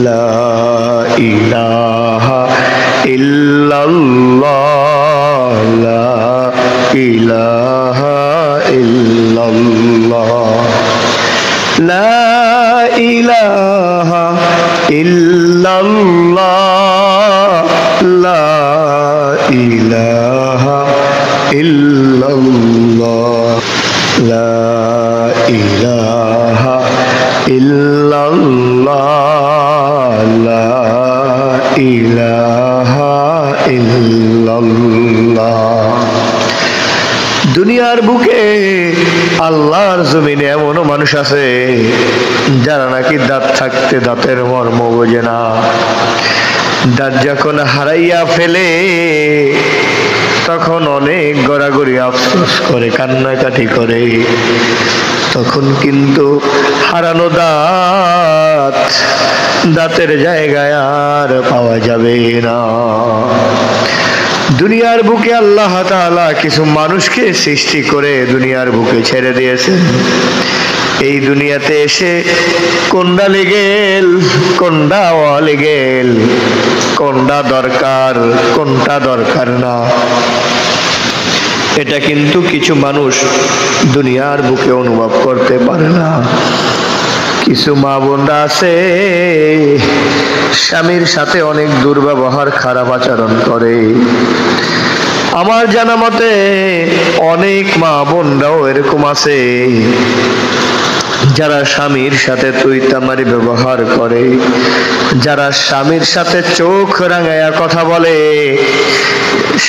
লা ইলাহা ইল্লাল্লাহ লা ইলাহা ইল্লাল্লাহ লা ইলাহা ইল্লাল্লাহ লা ইলাহা ইল্লাল্লাহ লা ইলাহা ইল্লাল্লাহ লা ইলাহা ইল্লাল্লাহ। দুনিয়ার বুকে আল্লাহর জমিনে এমনও মানুষ আছে যারা নাকি দাঁত থাকতে দাঁতের মর্ম বোঝে না। দাঁত যখন হারাইয়া ফেলে তখন অনেক গড়াগড়ি আফসোস করে, কান্নাকাটি করে। তখন কিন্তু হারানো দাঁতের জায়গায় আর পাওয়া যাবে না। দুনিয়ার বুকে আল্লাহ তাআলা কিছু মানুষকে সৃষ্টি করে দুনিয়ার বুকে ছেড়ে দিয়েছেন। এই দুনিয়াতে এসে কোনটা লেগেল, কোনটা অলেগেল, কোনটা দরকার, কোনটা দরকার না, এটা কিন্তু কিছু মানুষ দুনিয়ার বুকে অনুভব করতে পারে না। কিছু মা বোনরা আছে স্বামীর সাথে অনেক দুর্ব্যবহার, খারাপ আচরণ করে। আমার জানা মতে অনেক মা বোনরাও এরকম আছে যারা স্বামীর সাথে তুইতামারি ব্যবহার করে, যারা স্বামীর সাথে চোখ রাঙাইয়া কথা বলে,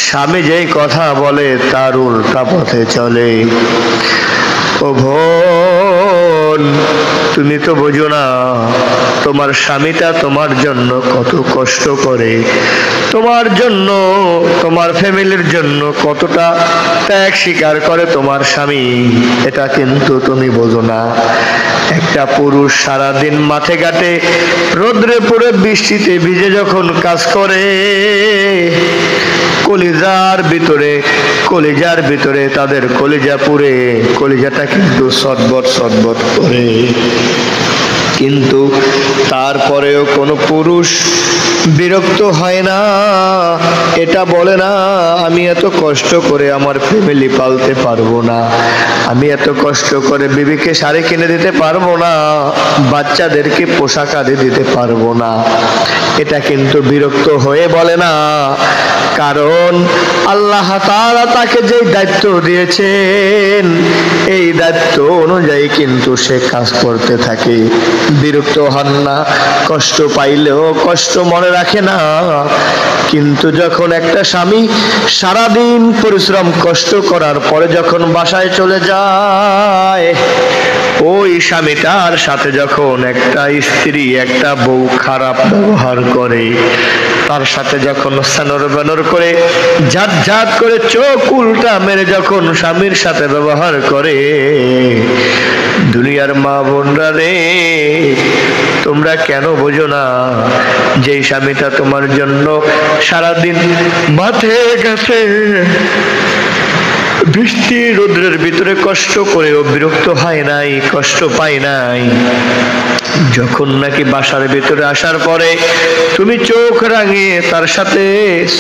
স্বামী যেই কথা বলে তার উল্টা পথে চলে। ও বোন, তুমি তো বোঝো না তোমার স্বামীটা তোমার জন্য কত কষ্ট করে, তোমার জন্য, তোমার ফ্যামিলির জন্য কতটা ত্যাগ স্বীকার করে তোমার স্বামী, এটা কিন্তু তুমি বোঝো না। একটা পুরুষ সারাদিন মাঠে ঘাটে রোদ্রে পুড়ে বৃষ্টিতে ভিজে যখন কাজ করে, কলিজার ভিতরে তাদের কলিজা পুড়ে, কলিজাটা কিন্তু সটবট সটবট করে। কিন্তু তারপরেও কোনো পুরুষ বিরক্ত হয় না, এটা বলে না আমি এত কষ্ট করে আমার ফ্যামিলি পালতে পারবো না, আমি এত কষ্ট করে বিবিকে শাড়ি কিনে দিতে পারবো না, বাচ্চাদেরকে পোশাক আদি দিতে পারবো না, এটা কিন্তু বিরক্ত হয়ে বলে না। কারণ আল্লাহ তাআলা তাকে যে দায়িত্ব দিয়েছেন এই দায়িত্ব অনুযায়ী কিন্তু সে কাজ করতে থাকে। বিরক্ত হন না, কষ্ট পাইলেও কষ্ট মনে রাখে না। কিন্তু যখন একটা স্বামী সারাদিন পরিশ্রম কষ্ট করার পরে যখন বাসায় চলে যায়, ওই স্বামীটার সাথে যখন একটা স্ত্রী, একটা বউ খারাপ ব্যবহার করে, তার সাথে যখন সানর বানর করে, ঝাট ঝাট করে চোখ উল্টা মেরে যখন স্বামীর সাথে ব্যবহার করে, দুনিয়ার মা বোনরা রে, তোমরা কেন বোঝো না যে স্বামীটা তোমার জন্য সারাদিন মাঠে গেছে বৃষ্টি রোদ্রের ভিতরে কষ্ট করেও বিরক্ত হয় নাই, কষ্ট পায় নাই। যখন নাকি বাসার ভিতরে আসার পরে তুমি চোখ রাঙিয়ে তার সাথে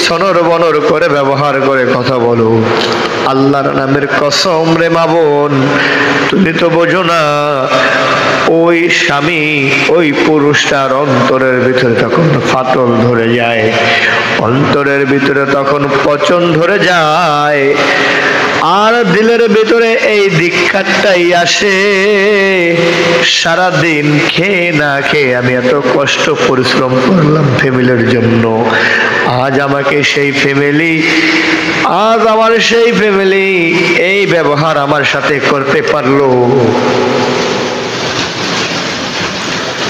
সনর বনর করে ব্যবহার করে কথা বলো, আল্লাহর নামের কসম রে মা বোন, তুমি তো বোঝো না ওই স্বামী, ওই পুরুষটার অন্তরের ভিতরে তখন ফাটল ধরে যায়, অন্তরের ভিতরে তখন পচন ধরে যায়, আর দিলের ভিতরে এই ধিক্কারটাই আসে, সারাদিন খেয়ে না খেয়ে আমি এত কষ্ট পরিশ্রম করলাম ফ্যামিলির জন্য, আজ আমাকে সেই ফ্যামিলি, আজ আমার সেই ফ্যামিলি এই ব্যবহার আমার সাথে করতে পারলো।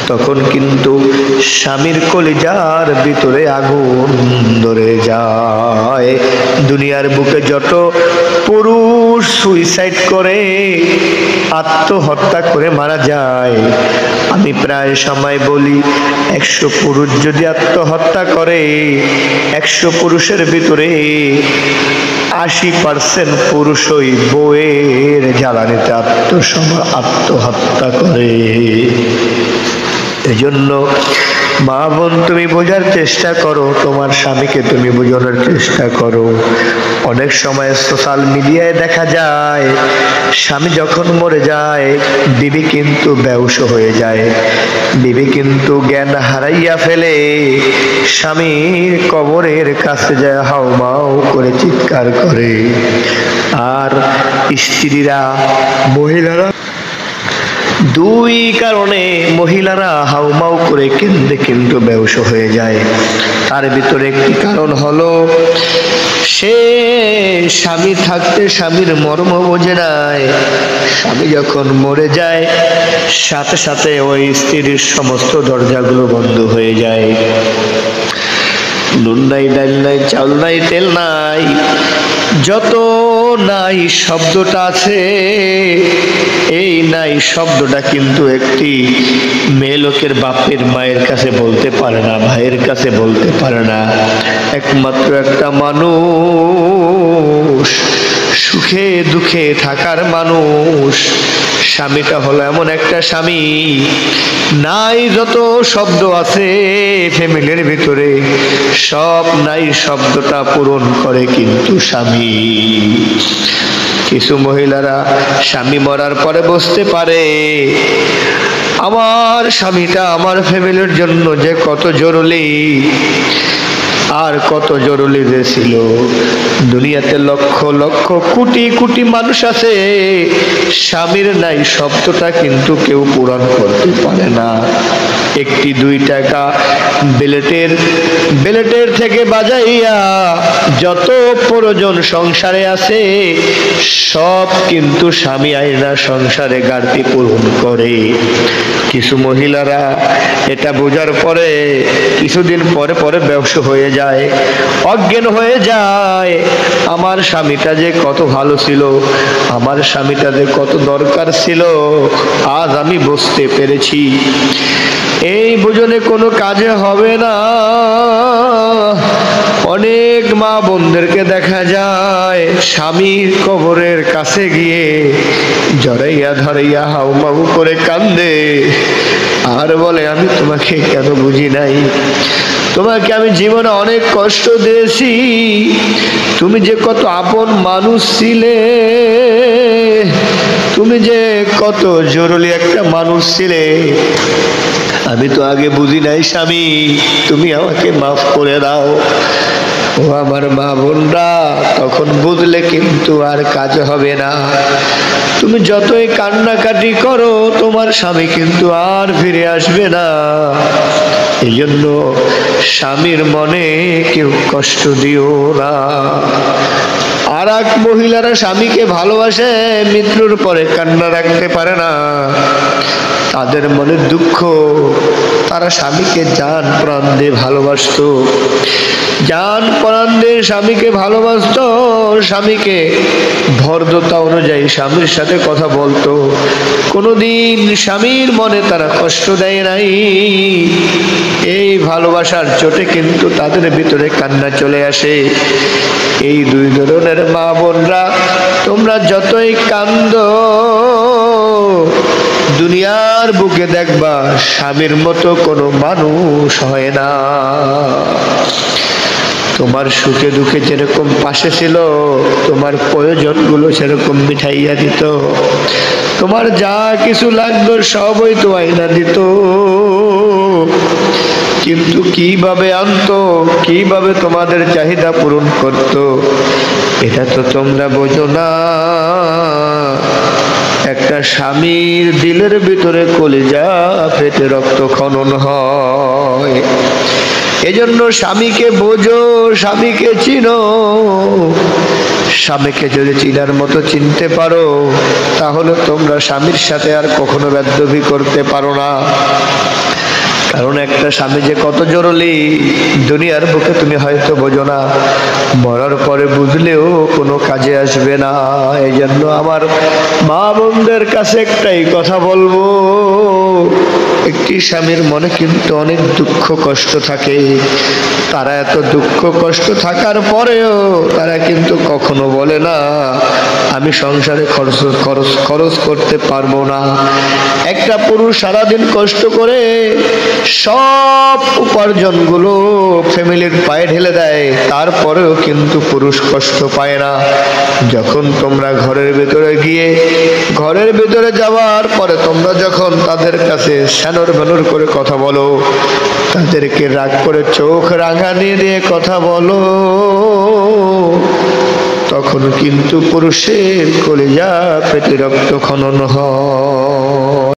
তখন কিন্তু স্বামীর কলিজার ভিতরে আগুন ধরে যায়। দুনিয়ার বুকে যত পুরুষ সুইসাইড করে, আত্মহত্যা করে মারা যায়, আমি প্রায় সময় বলি 100 পুরুষ যদি আত্মহত্যা করে, 100 পুরুষের ভিতরে 80% পুরুষই বউয়ের জ্বালানিতে আত্মহত্যা করে। এজন্য মা বোন, তুমি বোঝার চেষ্টা করো, তোমার স্বামীকে তুমি বোঝানোর চেষ্টা করো। অনেক সময় সোশ্যাল মিডিয়ায় দেখা যায় স্বামী যখন মরে যায় বিবি কিন্তু বেহুশ হয়ে যায়, বিবি কিন্তু জ্ঞান হারাইয়া ফেলে, স্বামীর কবরের কাছে যায় হাউমাউ করে চিৎকার করে। আর স্ত্রীরা, মহিলারা, দুই কারণে মহিলারা হাউমাউ করে কেঁদে কিন্তু বেহুশ হয়ে যায়। তার ভিতরে একটি কারণ হলো সে স্বামী থাকতে স্বামীর মর্ম বোঝে নাই। স্বামী যখন মরে যায় সাথে সাথে ওই স্ত্রীর সমস্ত দরজাগুলো বন্ধ হয়ে যায়। নুন নাই, ডাল নাই, চাউল নাই, তেল নাই, যত নাই শব্দটা আছে, এই নাই শব্দটা কিন্তু একটি মেয়ে লোকের বাপের মায়ের কাছে বলতে পারে না, ভাইয়ের কাছে বলতে পারে না। একমাত্র একটা মানুষ, সুখে দুঃখে থাকার মানুষ, স্বামীটা হলো এমন একটা স্বামী, নাই যত শব্দ আছে ফ্যামিলির ভিতরে সব নাই শব্দটা পূরণ করে কিন্তু স্বামী। কিছু মহিলারা স্বামী মরার পরে বুঝতে পারে আমার স্বামীটা আমার ফ্যামিলির জন্য যে কত জরুরি, আর কত জরুরি যে ছিল। দুনিয়াতে লক্ষ লক্ষ কোটি কোটি মানুষ আছে, স্বামীর নাই শব্দটা কিন্তু কেউ পূরণ করতে পারে না। একটি 2 টাকা বেলেটের থেকে বাজাইয়া যত প্রয়োজন সংসারে আছে সব কিন্তু স্বামী আইনা সংসারে ঘাটতি পূরণ করে। কিছু মহিলারা এটা বোঝার পরে কিছুদিন পরে পরে বেহুশ হয়ে যায়, অজ্ঞান হয়ে যায়। আমার স্বামীটা যে কত ভালো ছিল, আমার স্বামীটা যে কত দরকার ছিল, আজ আমি বুঝতে পেরেছি। এই বুঝনে কোনো কাজে হবে না। অনেক মা বোনদেরকে দেখা যায় স্বামীর কবরের কাছে গিয়ে জড়াইয়া ধরাইয়া হাউমাউ করে কান্দে আর বলে আমি তোমাকে কেন বুঝি নাই, তোমাকে আমি জীবনে অনেক কষ্ট দিয়েছি, তুমি যে কত আপন মানুষ ছিলে, তুমি যে কত জরুরি একটা মানুষ ছিলে, আমি তো আগে বুঝি নাই স্বামী, তুমি আমাকে মাফ করে দাও। ও আমার মা বোনরা, তখন বুঝলে কিন্তু আর কাজ হবে না। তুমি যতই কান্নাকাটি করো তোমার স্বামী কিন্তু আর ফিরে আসবে না। এই জন্য স্বামীর মনে কেউ কষ্ট দিও না। আর এক মহিলারা স্বামীকে ভালোবাসে, মৃত্যুর পরে কান্না রাখতে পারে না, তাদের মনে দুঃখ। তারা স্বামীকে জান প্রাণ দিয়ে ভালোবাসতো, জান প্রাণ দিয়ে স্বামীকে ভালোবাসতো, স্বামীকে ভদ্রতা অনুযায়ী স্বামীর সাথে কথা বলতো, কোনোদিন স্বামীর মনে তারা কষ্ট দেয় নাই। এই ভালোবাসার চোটে কিন্তু তাদের ভিতরে কান্না চলে আসে। এই 2 ধরনের মা বোনরা, তোমরা যতই কান্দো দুনিয়ার বুকে দেখবা স্বামীর মতো কোনো মানুষ হয় না। তোমার সুখে দুঃখে যেরকম পাশে ছিল, তোমার প্রয়োজনগুলো সেরকম মিঠাইয়া দিত, তোমার যা কিছু লাগতো সবই তো আইনা দিত। কিন্তু কিভাবে আনতো, কিভাবে তোমাদের চাহিদা পূরণ করতো, এটা তো তোমরা বোঝো না। একটা স্বামীর দিলের ভিতরে কলিজা ফেটে রক্ত খনন হয়। এজন্য স্বামীকে বোঝো, স্বামীকে চিনো। স্বামীকে যদি চিনার মতো চিনতে পারো তাহলে তোমরা স্বামীর সাথে আর কখনো বেয়াদবি করতে পারো না। কারণ একটা স্বামী যে কত জরুরি দুনিয়ার বুকে তুমি হয়তো বোঝো না, মরার পরে বুঝলেও কোনো কাজে আসবে না। এই জন্য আমার মা বোনদের কাছে একটাই কথা বলবো, একটি স্বামীর মনে কিন্তু অনেক দুঃখ কষ্ট থাকে, তারা এত দুঃখ কষ্ট থাকার পরেও তারা কিন্তু কখনো বলে না আমি সংসারে খরচ করতে পারবো না। একটা পুরুষ সারাদিন কষ্ট করে সব উপার্জনগুলো ফ্যামিলির পায়ে ঢেলে দেয়, তারপরেও কিন্তু পুরুষ কষ্ট পায় না। যখন তোমরা ঘরের ভিতরে গিয়ে ঘরের ভিতরে যাওয়ার পরে তোমরা যখন তাদের কাছে স্যানোর ভ্যানোর করে কথা বলো, তাদেরকে রাগ করে চোখ রাঙানি দিয়ে কথা বলো, তখন কিন্তু পুরুষের কলিজা পেটে রক্ত খনন হয়।